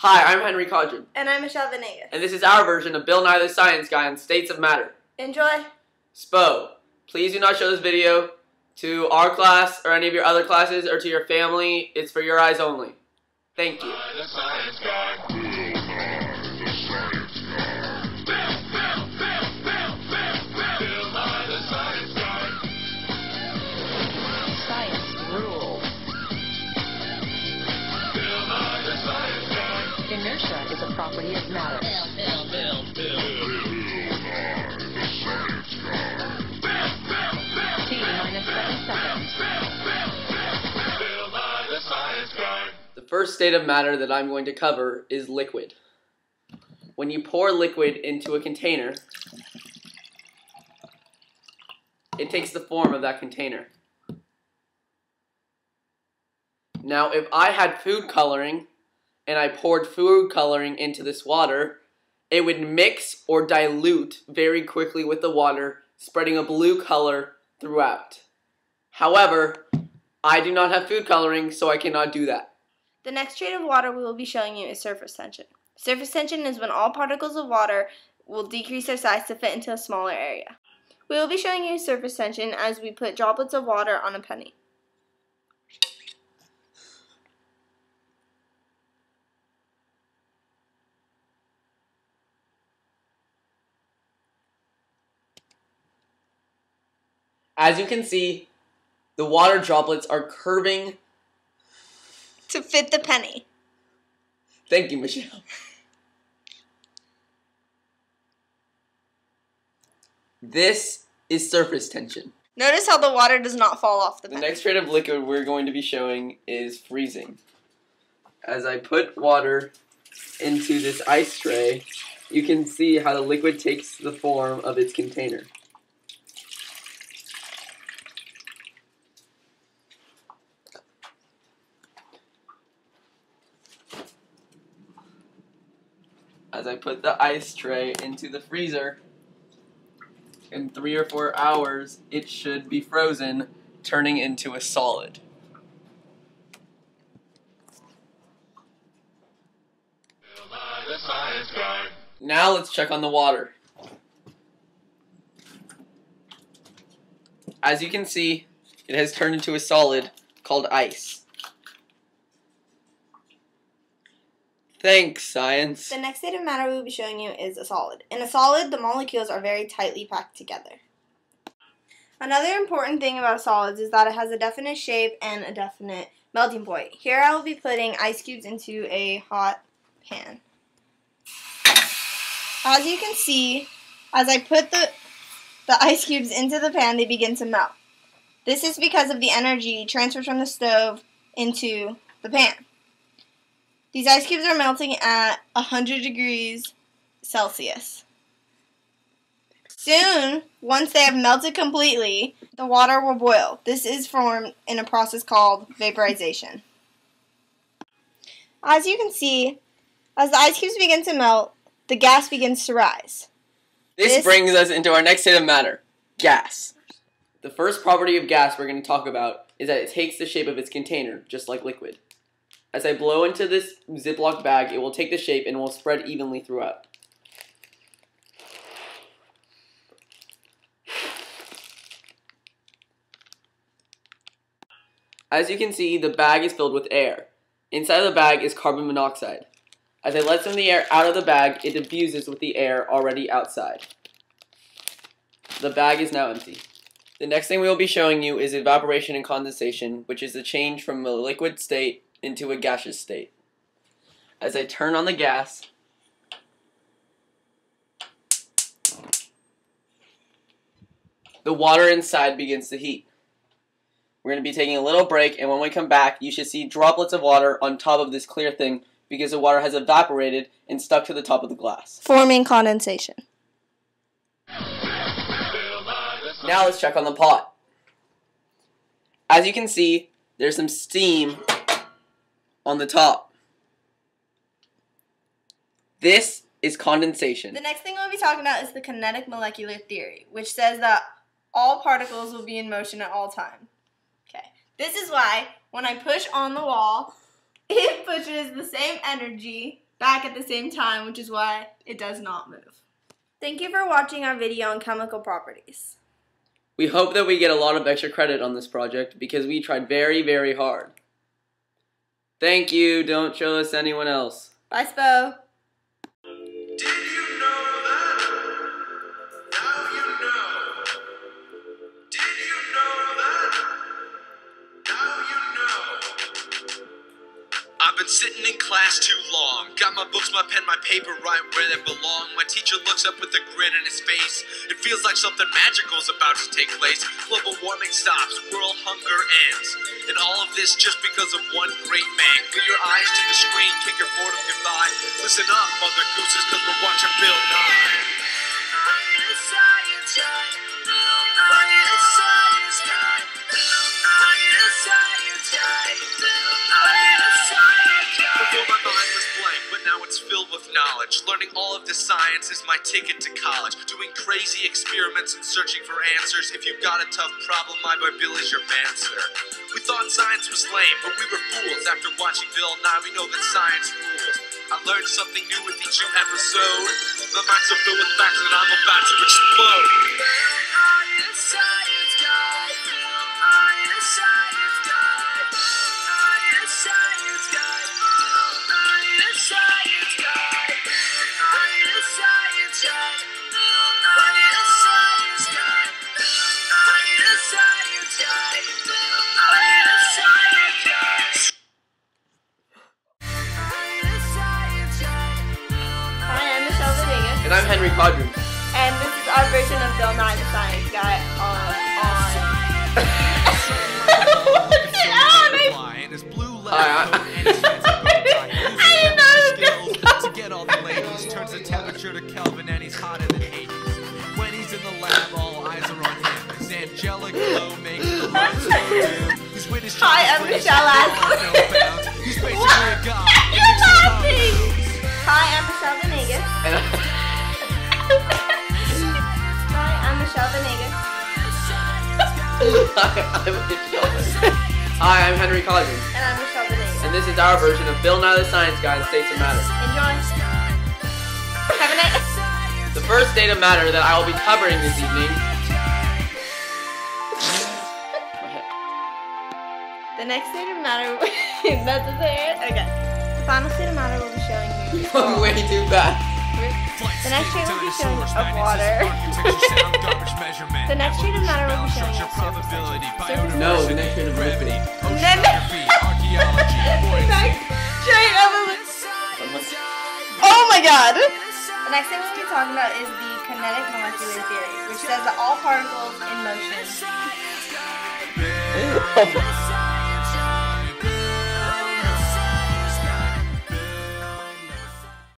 Hi, I'm Henry Codron. And I'm Michelle Venegas. And this is our version of Bill Nye the Science Guy on States of Matter. Enjoy. SPO, please do not show this video to our class or any of your other classes or to your family. It's for your eyes only. Thank you. The Science Guy. Bill Nye the Science Guy. Bill Nye the Science Guy. Science rules. Bill Nye the Science Guy. Inertia is a property of matter. Bill Nye the Science Guy. T minus 7 seconds. Bill Nye the Science Guy. The first state of matter that I'm going to cover is liquid. When you pour liquid into a container, it takes the form of that container. Now, if I had food coloring and I poured food coloring into this water, it would mix or dilute very quickly with the water, spreading a blue color throughout. However, I do not have food coloring, so I cannot do that. The next trait of water we will be showing you is surface tension. Surface tension is when all particles of water will decrease their size to fit into a smaller area. We will be showing you surface tension as we put droplets of water on a penny. As you can see, the water droplets are curving. To fit the penny. Thank you, Michelle. This is surface tension. Notice how the water does not fall off the The penny. next trait of liquid we're going to be showing is freezing. As I put water into this ice tray, you can see how the liquid takes the form of its container. As I put the ice tray into the freezer, in 3 or 4 hours, it should be frozen, turning into a solid. Bill Nye the Science Guy. Now let's check on the water. As you can see, it has turned into a solid called ice. Thanks, science. The next state of matter we will be showing you is a solid. In a solid, the molecules are very tightly packed together. Another important thing about solids is that it has a definite shape and a definite melting point. Here I will be putting ice cubes into a hot pan. As you can see, as I put the ice cubes into the pan, they begin to melt. This is because of the energy transferred from the stove into the pan. These ice cubes are melting at 100 degrees Celsius. Soon, once they have melted completely, the water will boil. This is formed in a process called vaporization. As you can see, as the ice cubes begin to melt, the gas begins to rise. This brings us into our next state of matter, gas. The first property of gas we're going to talk about is that it takes the shape of its container, just like liquid. As I blow into this Ziploc bag, it will take the shape and will spread evenly throughout. As you can see, the bag is filled with air. Inside of the bag is carbon monoxide. As I let some of the air out of the bag, it diffuses with the air already outside. The bag is now empty. The next thing we will be showing you is evaporation and condensation, which is the change from a liquid state into a gaseous state. As I turn on the gas, the water inside begins to heat. We're going to be taking a little break, and when we come back, you should see droplets of water on top of this clear thing because the water has evaporated and stuck to the top of the glass. Forming condensation. Now let's check on the pot. As you can see, there's some steam on the top. This is condensation. The next thing we'll be talking about is the kinetic molecular theory, which says that all particles will be in motion at all times. Okay. This is why when I push on the wall, it pushes the same energy back at the same time, which is why it does not move. Thank you for watching our video on chemical properties. We hope that we get a lot of extra credit on this project because we tried very, very hard. Thank you. Don't show this to anyone else. Bye, Spo. Did you know that? Now you know. Did you know that? Now you know. I've been sitting in class too long. Got my books, my pen, my paper right where they belong. My teacher looks up with a grin on his face. It feels like something magical is about to take place. Global warming stops, world hunger ends. And all of this just because of one great man. Clear your eyes to the screen, kick your boredom goodbye. Listen up, mother gooses, cause we're watching Bill Nye. Before my mind was blank, but now it's filled with knowledge. Learning all of this science is my ticket to college. Doing crazy experiments and searching for answers. If you've got a tough problem, my boy Bill is your man, sir. We thought science was lame, but we were fools. After watching Bill Nye, we know that science rules. I learned something new with each new episode. My mind's so filled with facts that I'm about to explode. And I'm Henry Codron. And this is our version of Bill Nye the Science Guy on I didn't know it was to get all the ladies, turns the temperature to Kelvin and he's hotter than Hades. When he's in the lab, all eyes are on him. His angelic glow makes the light so dim. He's with his Hi, I'm Michelle Ashley. He's basically a god. You're laughing! Hi, I'm Michelle Venegas. And Hi, I'm Michelle Venegas. Hi, I'm Henry Codron. And I'm Michelle Venegas. And this is our version of Bill Nye the Science Guy, the States of Matter. Enjoy. Have a night. The first state of matter that I will be covering this evening. The next state of matter. That's the thing. Okay. The final state of matter will be showing you. Way too bad. The next shade will be showing you of water. The next shade of matter will be showing you of surface. No, the next shade of liquid. Shade of oh my god! The next thing we'll be talking about is the kinetic molecular theory, which says that all particles in motion